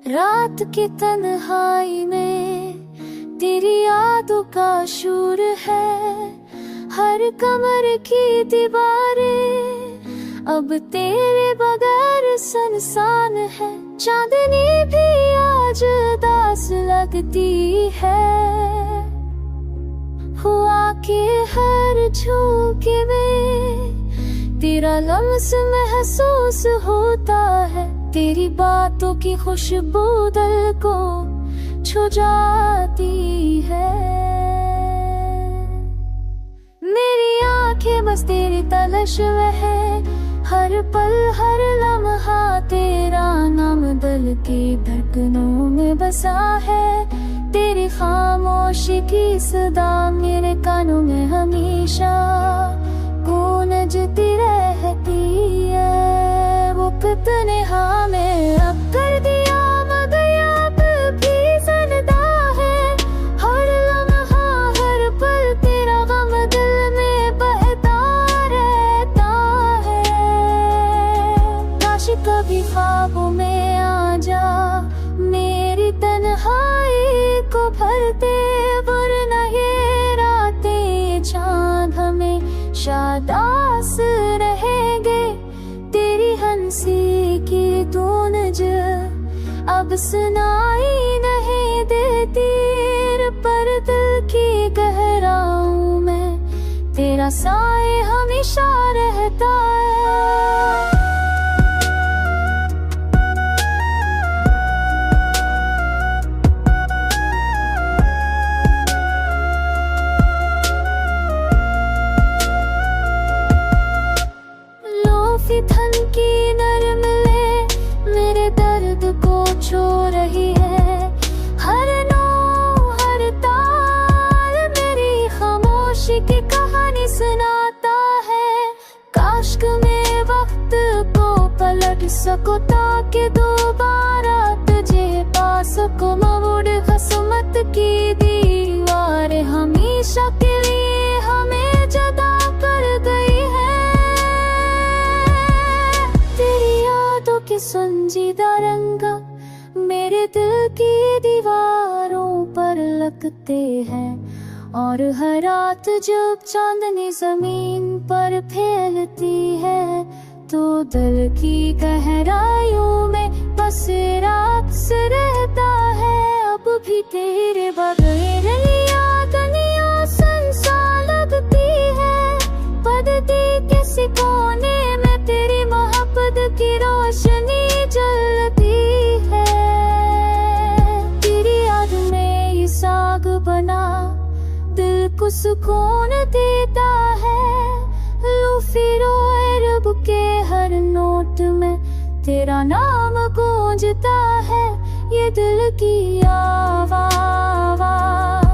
रात की तन्हाई में तेरी यादों का शोर है। हर कमरे की दीवारें अब तेरे बगैर सुनसान है। चांदनी भी आज उदास लगती है। हुआ के हर झोंके में तेरा लम्स महसूस होता है। तेरी बातों की खुशबू दिल को छू जाती है। मेरी आंखें बस तेरी तलाश में है। हर पल हर लम्हा तेरा नाम दिल की धड़कनों में बसा है। तेरी खामोशी की सदा मेरे कानों में हमेशा गूंजती रहती है। वो कितने हमें अब कर दिया मगर अब भी जिंदा है। हर लम्हा हर पल तेरा गम दिल में बहता रहता है। काश कभी ख्वाबों में आ जा मेरी तन्हाई को भरते। वरना ये रातें चांद हमें शादास रहेंगे। तेरी हंसी की गूंज अब सुनाई नहीं देती। पर दिल की गहराओं में तेरा साए हमेशा रहता है। धन की नरम ले मेरे दर्द को छू रही है। हर नो हर ताल मेरी खामोशी की कहानी सुनाता है। काश मैं वक्त को पलट सकूं ताकि दोबारा तुझे पा सकूं। मोड़ किस्मत की दीवार हमेशा के लिए हमें जुदा कर गई है। के संजीदा रंगा मेरे दिल की दीवारों पर लगते हैं। और हर रात जब चांदनी जमीन पर फैलती है तो दिल की गहराइयों में बस रात से रहता है। अब भी तेरे बगैर दुनिया संसार लगती है। बदती किसी कोने में तेरी मोहब्बत की रोशनी जलती है। तेरी याद में ये साग बना दिल को सुकून देता है। लो फिरो रब के हर नोट में तेरा नाम गूंजता है। ये दिल की आवाज़